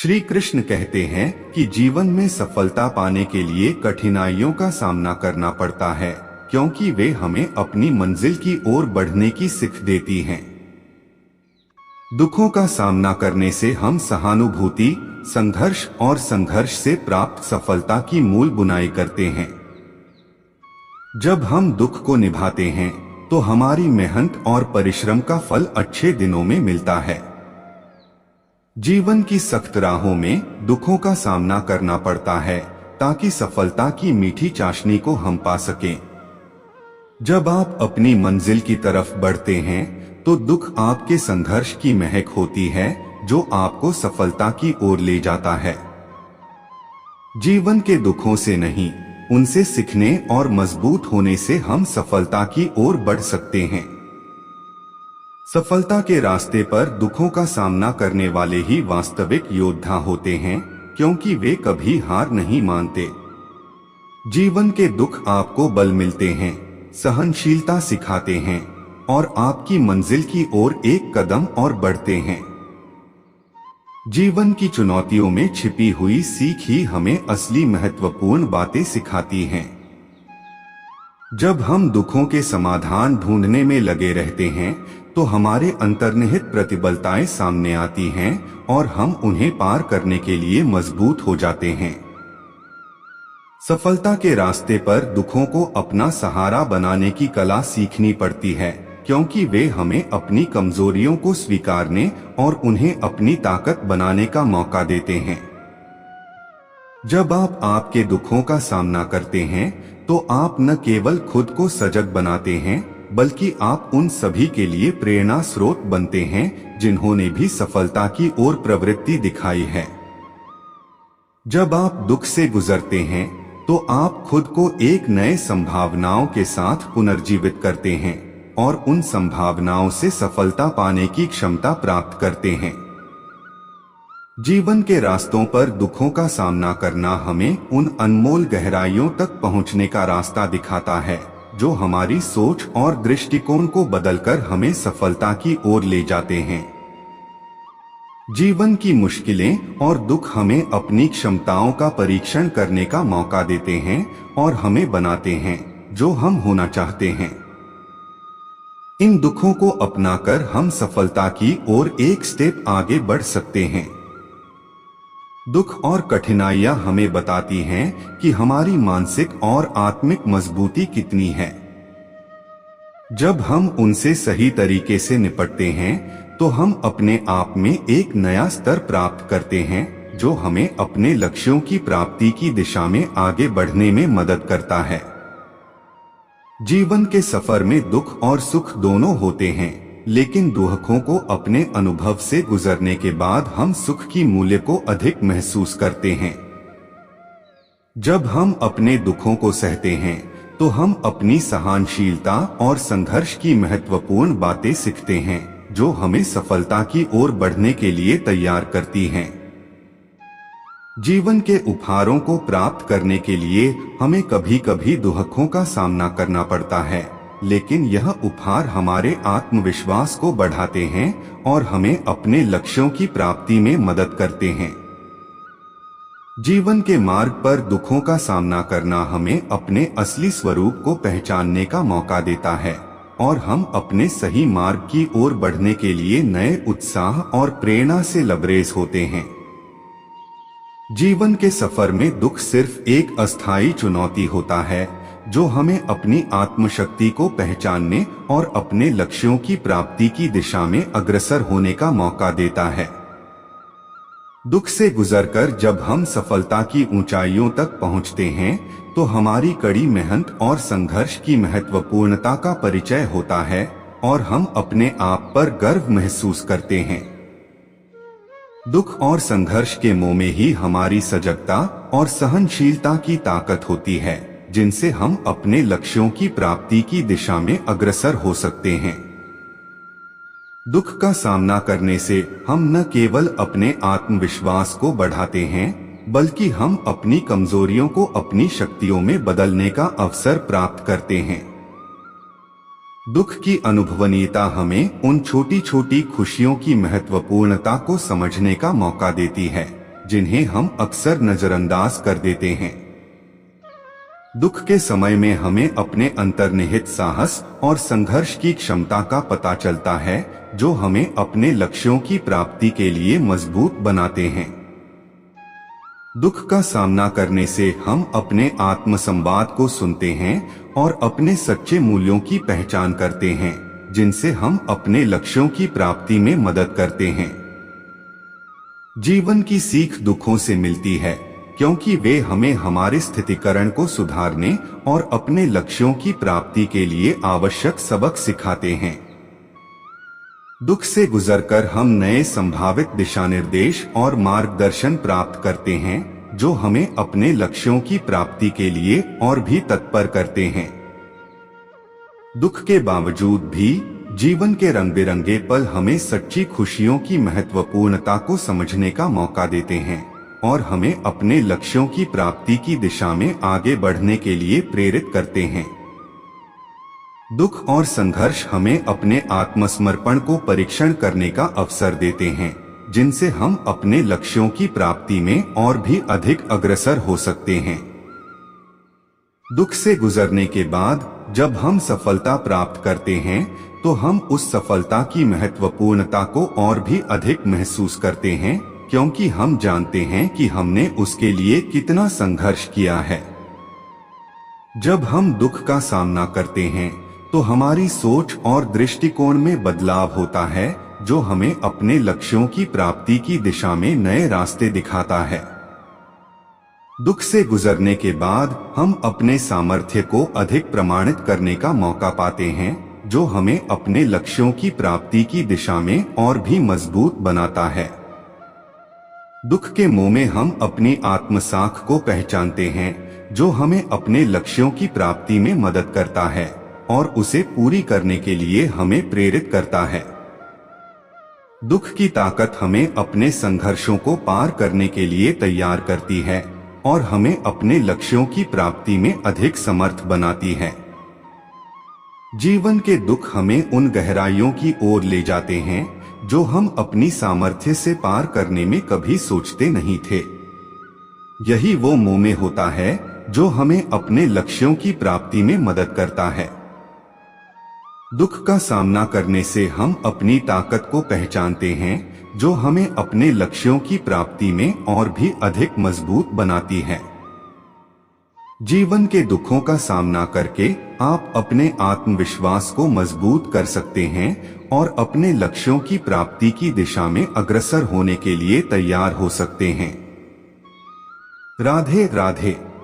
श्री कृष्ण कहते हैं कि जीवन में सफलता पाने के लिए कठिनाइयों का सामना करना पड़ता है, क्योंकि वे हमें अपनी मंजिल की ओर बढ़ने की सीख देती हैं। दुखों का सामना करने से हम सहानुभूति, संघर्ष और संघर्ष से प्राप्त सफलता की मूल बुनाई करते हैं। जब हम दुख को निभाते हैं तो हमारी मेहनत और परिश्रम का फल अच्छे दिनों में मिलता है। जीवन की सख्त राहों में दुखों का सामना करना पड़ता है ताकि सफलता की मीठी चाशनी को हम पा सकें। जब आप अपनी मंजिल की तरफ बढ़ते हैं तो दुख आपके संघर्ष की महक होती है जो आपको सफलता की ओर ले जाता है। जीवन के दुखों से नहीं, उनसे सीखने और मजबूत होने से हम सफलता की ओर बढ़ सकते हैं। सफलता के रास्ते पर दुखों का सामना करने वाले ही वास्तविक योद्धा होते हैं, क्योंकि वे कभी हार नहीं मानते। जीवन के दुख आपको बल मिलते हैं, सहनशीलता सिखाते हैं और आपकी मंजिल की ओर एक कदम और बढ़ते हैं। जीवन की चुनौतियों में छिपी हुई सीख ही हमें असली महत्वपूर्ण बातें सिखाती हैं। जब हम दुखों के समाधान ढूंढने में लगे रहते हैं तो हमारे अंतर्निहित प्रतिबलताएं सामने आती हैं और हम उन्हें पार करने के लिए मजबूत हो जाते हैं। सफलता के रास्ते पर दुखों को अपना सहारा बनाने की कला सीखनी पड़ती है, क्योंकि वे हमें अपनी कमजोरियों को स्वीकारने और उन्हें अपनी ताकत बनाने का मौका देते हैं। जब आप आपके दुखों का सामना करते हैं तो आप न केवल खुद को सजग बनाते हैं, बल्कि आप उन सभी के लिए प्रेरणा स्रोत बनते हैं जिन्होंने भी सफलता की ओर प्रवृत्ति दिखाई है। जब आप दुख से गुजरते हैं तो आप खुद को एक नए संभावनाओं के साथ पुनर्जीवित करते हैं और उन संभावनाओं से सफलता पाने की क्षमता प्राप्त करते हैं। जीवन के रास्तों पर दुखों का सामना करना हमें उन अनमोल गहराइयों तक पहुंचने का रास्ता दिखाता है जो हमारी सोच और दृष्टिकोण को बदलकर हमें सफलता की ओर ले जाते हैं। जीवन की मुश्किलें और दुख हमें अपनी क्षमताओं का परीक्षण करने का मौका देते हैं और हमें बनाते हैं जो हम होना चाहते हैं। इन दुखों को अपनाकर हम सफलता की ओर एक स्टेप आगे बढ़ सकते हैं। दुख और कठिनाइयां हमें बताती हैं कि हमारी मानसिक और आत्मिक मजबूती कितनी है। जब हम उनसे सही तरीके से निपटते हैं तो हम अपने आप में एक नया स्तर प्राप्त करते हैं जो हमें अपने लक्ष्यों की प्राप्ति की दिशा में आगे बढ़ने में मदद करता है। जीवन के सफर में दुख और सुख दोनों होते हैं, लेकिन दुखों को अपने अनुभव से गुजरने के बाद हम सुख की मूल्य को अधिक महसूस करते हैं। जब हम अपने दुखों को सहते हैं तो हम अपनी सहनशीलता और संघर्ष की महत्वपूर्ण बातें सीखते हैं जो हमें सफलता की ओर बढ़ने के लिए तैयार करती हैं। जीवन के उपहारों को प्राप्त करने के लिए हमें कभी कभी दुखों का सामना करना पड़ता है, लेकिन यह उपहार हमारे आत्मविश्वास को बढ़ाते हैं और हमें अपने लक्ष्यों की प्राप्ति में मदद करते हैं। जीवन के मार्ग पर दुखों का सामना करना हमें अपने असली स्वरूप को पहचानने का मौका देता है और हम अपने सही मार्ग की ओर बढ़ने के लिए नए उत्साह और प्रेरणा से लबरेज होते हैं। जीवन के सफर में दुख सिर्फ एक अस्थायी चुनौती होता है जो हमें अपनी आत्मशक्ति को पहचानने और अपने लक्ष्यों की प्राप्ति की दिशा में अग्रसर होने का मौका देता है। दुख से गुजरकर जब हम सफलता की ऊंचाइयों तक पहुंचते हैं तो हमारी कड़ी मेहनत और संघर्ष की महत्वपूर्णता का परिचय होता है और हम अपने आप पर गर्व महसूस करते हैं। दुख और संघर्ष के मोह में ही हमारी सजगता और सहनशीलता की ताकत होती है, जिनसे हम अपने लक्ष्यों की प्राप्ति की दिशा में अग्रसर हो सकते हैं। दुख का सामना करने से हम न केवल अपने आत्मविश्वास को बढ़ाते हैं, बल्कि हम अपनी कमजोरियों को अपनी शक्तियों में बदलने का अवसर प्राप्त करते हैं। दुख की अनुभवनीयता हमें उन छोटी छोटी खुशियों की महत्वपूर्णता को समझने का मौका देती है जिन्हें हम अक्सर नजरअंदाज कर देते हैं। दुख के समय में हमें अपने अंतर्निहित साहस और संघर्ष की क्षमता का पता चलता है, जो हमें अपने लक्ष्यों की प्राप्ति के लिए मजबूत बनाते हैं। दुख का सामना करने से हम अपने आत्म संवाद को सुनते हैं और अपने सच्चे मूल्यों की पहचान करते हैं, जिनसे हम अपने लक्ष्यों की प्राप्ति में मदद करते हैं। जीवन की सीख दुखों से मिलती है, क्योंकि वे हमें हमारे स्थितिकरण को सुधारने और अपने लक्ष्यों की प्राप्ति के लिए आवश्यक सबक सिखाते हैं। दुख से गुजरकर हम नए संभावित दिशानिर्देश और मार्गदर्शन प्राप्त करते हैं, जो हमें अपने लक्ष्यों की प्राप्ति के लिए और भी तत्पर करते हैं। दुख के बावजूद भी जीवन के रंग बिरंगे पल हमें सच्ची खुशियों की महत्वपूर्णता को समझने का मौका देते हैं और हमें अपने लक्ष्यों की प्राप्ति की दिशा में आगे बढ़ने के लिए प्रेरित करते हैं। दुख और संघर्ष हमें अपने आत्मसमर्पण को परीक्षण करने का अवसर देते हैं, जिनसे हम अपने लक्ष्यों की प्राप्ति में और भी अधिक अग्रसर हो सकते हैं। दुख से गुजरने के बाद जब हम सफलता प्राप्त करते हैं, तो हम उस सफलता की महत्वपूर्णता को और भी अधिक महसूस करते हैं, क्योंकि हम जानते हैं कि हमने उसके लिए कितना संघर्ष किया है। जब हम दुख का सामना करते हैं, तो हमारी सोच और दृष्टिकोण में बदलाव होता है, जो हमें अपने लक्ष्यों की प्राप्ति की दिशा में नए रास्ते दिखाता है। दुख से गुजरने के बाद हम अपने सामर्थ्य को अधिक प्रमाणित करने का मौका पाते हैं, जो हमें अपने लक्ष्यों की प्राप्ति की दिशा में और भी मजबूत बनाता है। दुख के मोह में हम अपनी आत्मसाख को पहचानते हैं, जो हमें अपने लक्ष्यों की प्राप्ति में मदद करता है और उसे पूरी करने के लिए हमें प्रेरित करता है। दुख की ताकत हमें अपने संघर्षों को पार करने के लिए तैयार करती है और हमें अपने लक्ष्यों की प्राप्ति में अधिक समर्थ बनाती है। जीवन के दुख हमें उन गहराइयों की ओर ले जाते हैं, जो हम अपनी सामर्थ्य से पार करने में कभी सोचते नहीं थे। यही वो मोह होता है, जो हमें अपने लक्ष्यों की प्राप्ति में मदद करता है। दुख का सामना करने से हम अपनी ताकत को पहचानते हैं, जो हमें अपने लक्ष्यों की प्राप्ति में और भी अधिक मजबूत बनाती है। जीवन के दुखों का सामना करके आप अपने आत्मविश्वास को मजबूत कर सकते हैं और अपने लक्ष्यों की प्राप्ति की दिशा में अग्रसर होने के लिए तैयार हो सकते हैं। राधे राधे।